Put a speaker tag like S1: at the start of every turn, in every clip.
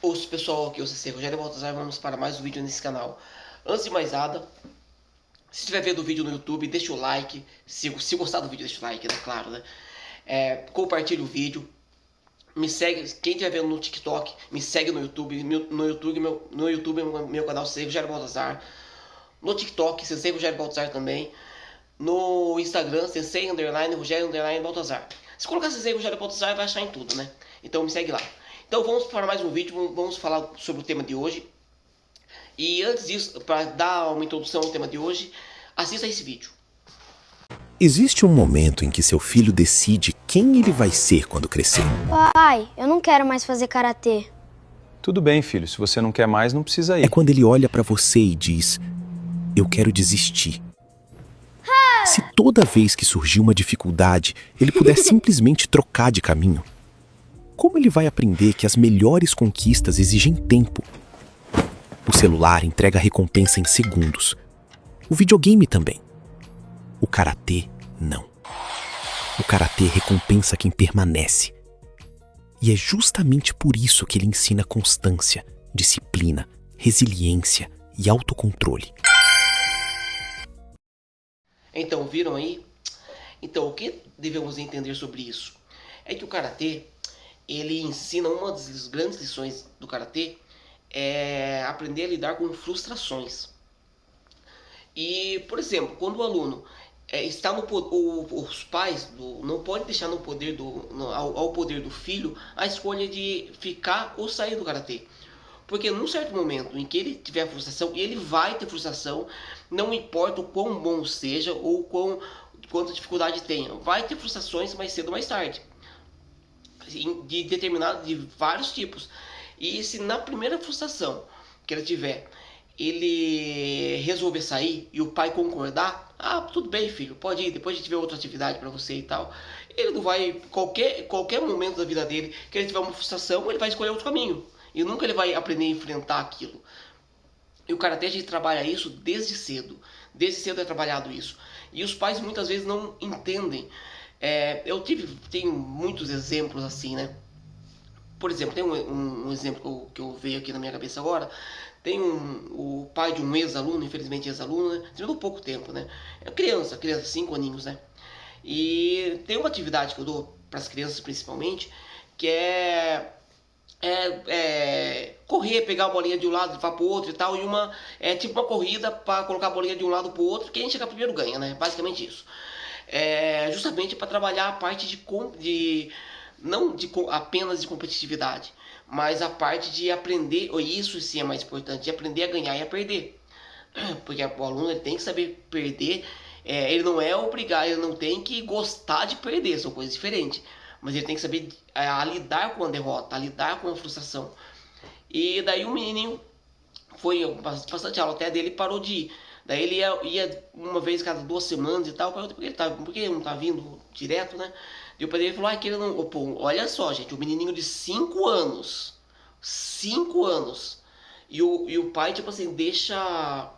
S1: Os pessoal aqui, eu sou Rogério Baltazar, vamos para mais um vídeo nesse canal. Antes de mais nada, se estiver vendo o vídeo no YouTube, deixa o like. Se gostar do vídeo, deixa o like, né? Claro, né? Compartilha o vídeo. Me segue, quem estiver vendo no TikTok, me segue no YouTube. No YouTube, meu canal Sensei Rogério Baltazar. No TikTok, Sensei Rogério Baltazar também. No Instagram, Sensei Underline Rogério Underline Baltazar. Se colocar Sensei Rogério Baltazar, vai achar em tudo, né? Então me segue lá. Então vamos para mais um vídeo, vamos falar sobre o tema de hoje. E antes disso, para dar uma introdução ao tema de hoje, assista esse vídeo.
S2: Existe um momento em que seu filho decide quem ele vai ser quando crescer.
S3: Pai, eu não quero mais fazer karatê.
S4: Tudo bem, filho. Se você não quer mais, não precisa ir.
S2: É quando ele olha pra você e diz: eu quero desistir. Se toda vez que surgir uma dificuldade, ele puder simplesmente trocar de caminho, como ele vai aprender que as melhores conquistas exigem tempo? O celular entrega a recompensa em segundos. O videogame também. O karatê, não. O karatê recompensa quem permanece. E é justamente por isso que ele ensina constância, disciplina, resiliência e autocontrole.
S1: Então, viram aí? Então, o que devemos entender sobre isso? É que o Karatê, ele ensina, uma das grandes lições do Karatê é aprender a lidar com frustrações. E, por exemplo, quando o aluno está no os pais não podem deixar no poder ao poder do filho a escolha de ficar ou sair do Karatê. Porque num certo momento em que ele tiver frustração, ele vai ter frustração, não importa o quão bom seja ou quanta dificuldade tenha. Vai ter frustrações mais cedo ou mais tarde. De vários tipos. E se na primeira frustração que ele tiver, ele resolver sair e o pai concordar, tudo bem, filho, pode ir, depois a gente vê outra atividade para você e tal. Ele não vai, qualquer momento da vida dele, que ele tiver uma frustração, ele vai escolher outro caminho. E nunca ele vai aprender a enfrentar aquilo. E o Karatê a gente trabalha isso desde cedo. Desde cedo é trabalhado isso. E os pais muitas vezes não entendem. Tenho muitos exemplos assim, né? Por exemplo, tem um exemplo que eu veio aqui na minha cabeça agora. Tem o pai de um ex-aluno, infelizmente ex-aluno, né? Treinou pouco tempo, né? É criança, 5 aninhos, né? E tem uma atividade que eu dou para as crianças principalmente, que correr, pegar a bolinha de um lado e levar pro outro e tal, e tipo uma corrida para colocar a bolinha de um lado pro outro, quem chegar primeiro ganha, né? Basicamente isso. Justamente para trabalhar a parte não apenas de competitividade, mas a parte de aprender, isso sim é mais importante, de aprender a ganhar e a perder. Porque o aluno ele tem que saber perder, ele não é obrigado, ele não tem que gostar de perder, são coisas diferentes. Mas ele tem que saber a lidar com a derrota, a lidar com a frustração. E daí o menininho foi bastante aula até dele, parou de ir. Daí ele ia uma vez cada 2 semanas e tal. Por que ele não tá vindo direto, né? E o pai dele falou que ele não. Pô, olha só, gente, o menininho de 5 anos. 5 anos. E o pai, tipo assim, deixa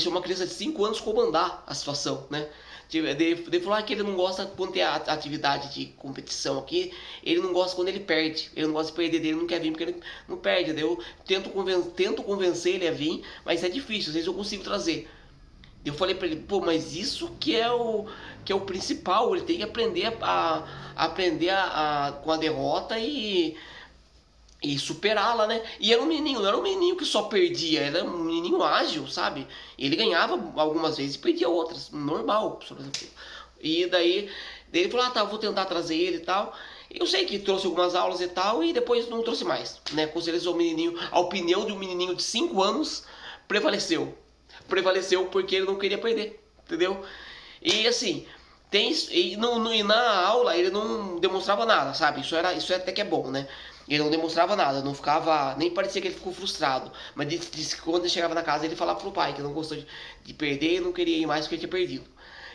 S1: uma criança de 5 anos comandar a situação, né? Ele falou que ele não gosta quando tem a atividade de competição aqui, ele não gosta quando ele perde, ele não gosta de perder dele, não quer vir porque ele não perde. Daí eu tento convencer ele a vir, mas é difícil, às vezes eu consigo trazer. Eu falei pra ele, pô, mas isso que é o principal, ele tem que aprender com a derrota e superá-la, né? E era um menino, não era um menino que só perdia, era um menino ágil, sabe? Ele ganhava algumas vezes e perdia outras, normal. E daí ele falou, tá, vou tentar trazer ele e tal. Eu sei que trouxe algumas aulas e tal, e depois não trouxe mais, né? Considerou o menininho, a opinião de um menininho de 5 anos prevaleceu. Prevaleceu porque ele não queria perder, entendeu? E assim, e na aula ele não demonstrava nada, sabe? Isso até que é bom, né? Ele não demonstrava nada, não ficava. Nem parecia que ele ficou frustrado. Mas disse que quando ele chegava na casa, ele falava pro pai que não gostou de perder e não queria ir mais porque ele tinha perdido.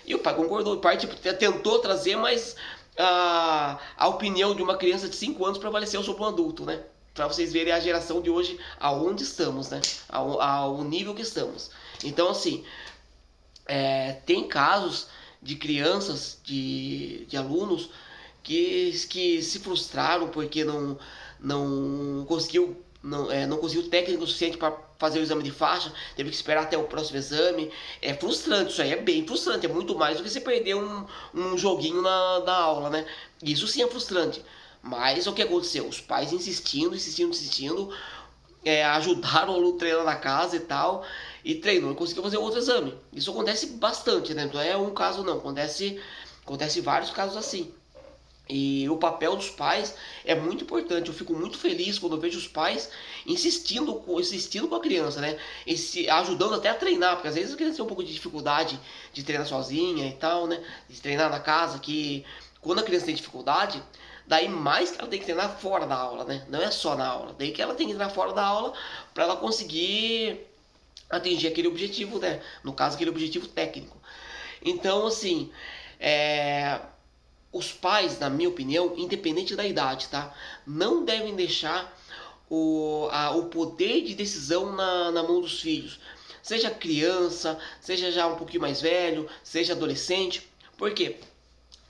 S1: E o pai concordou. O pai tipo, tentou trazer, mas a opinião de uma criança de 5 anos prevaleceu sobre um adulto, né? Pra vocês verem a geração de hoje, aonde estamos, né? Ao nível que estamos. Então, assim, tem casos de crianças, de alunos que se frustraram porque não conseguiu não conseguiu técnico suficiente para fazer o exame de faixa, teve que esperar até o próximo exame. É frustrante, isso aí é bem frustrante, é muito mais do que você perder um joguinho na aula, né? Isso sim é frustrante. Mas o que aconteceu? Os pais insistindo, ajudaram o aluno a treinar na casa e tal, e treinou e conseguiu fazer outro exame. Isso acontece bastante, né? Não é um caso não, acontece vários casos assim. E o papel dos pais é muito importante. Eu fico muito feliz quando eu vejo os pais insistindo com a criança, né? Ajudando até a treinar, porque às vezes a criança tem um pouco de dificuldade de treinar sozinha e tal, né? De treinar na casa, que quando a criança tem dificuldade, daí mais que ela tem que treinar fora da aula, né? Não é só na aula, daí que ela tem que treinar fora da aula para ela conseguir atingir aquele objetivo, né? No caso, aquele objetivo técnico. Então, assim, os pais, na minha opinião, independente da idade, tá? Não devem deixar o poder de decisão na mão dos filhos. Seja criança, seja já um pouquinho mais velho, seja adolescente. Por quê?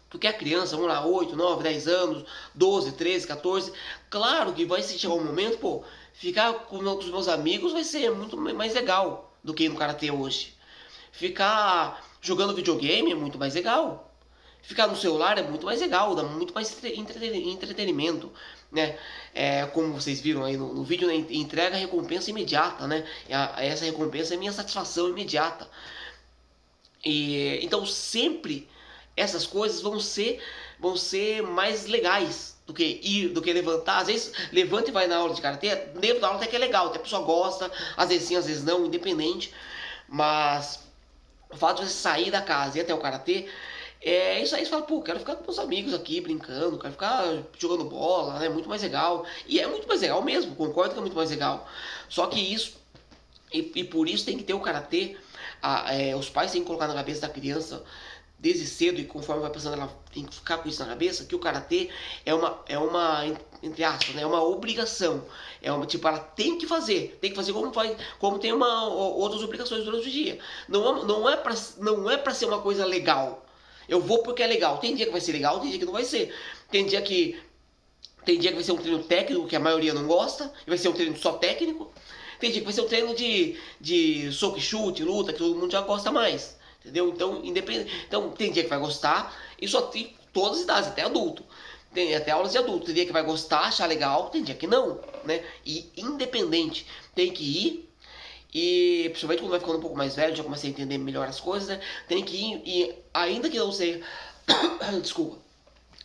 S1: Porque a criança, vamos lá, 8, 9, 10 anos, 12, 13, 14, claro que vai chegar um momento, pô, ficar com os meus amigos vai ser muito mais legal do que ir no karatê hoje. Ficar jogando videogame é muito mais legal. Ficar no celular é muito mais legal, dá muito mais entretenimento, né? Como vocês viram aí no vídeo, né? Entrega a recompensa imediata, né? Essa recompensa é minha satisfação imediata. Então sempre essas coisas vão ser mais legais do que levantar. Às vezes levanta e vai na aula de karatê, dentro da aula até que é legal, até a pessoa gosta, às vezes sim, às vezes não, independente. Mas o fato de você sair da casa e ir até o karatê, isso aí, você fala, pô, quero ficar com meus amigos aqui brincando, quero ficar jogando bola, né? Muito mais legal. E é muito mais legal mesmo, concordo que é muito mais legal. Só que isso, e por isso tem que ter o karatê, os pais têm que colocar na cabeça da criança desde cedo, e conforme vai passando, ela tem que ficar com isso na cabeça, que o karatê é uma entre aspas, né, é uma obrigação. Tipo, ela tem que fazer como tem outras obrigações durante o dia. Não é pra ser uma coisa legal. Eu vou porque é legal. Tem dia que vai ser legal, tem dia que não vai ser. Tem dia que vai ser um treino técnico, que a maioria não gosta, e vai ser um treino só técnico. Tem dia que vai ser um treino de soco e chute, luta, que todo mundo já gosta mais. Entendeu? Então tem dia que vai gostar, e só tem todas as idades, até adulto. Tem até aulas de adulto. Tem dia que vai gostar, achar legal, tem dia que não, né? E independente, tem que ir. E principalmente quando vai ficando um pouco mais velho, já começa a entender melhor as coisas, né? Tem que ir, e ainda que não seja desculpa,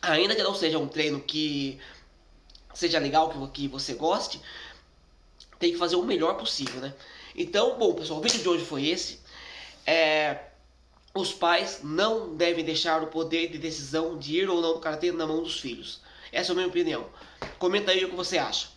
S1: ainda que não seja um treino que seja legal, que você goste, tem que fazer o melhor possível, né? Então, bom, pessoal, o vídeo de hoje foi esse. Os pais não devem deixar o poder de decisão de ir ou não no karatê na mão dos filhos. Essa é a minha opinião. Comenta aí o que você acha.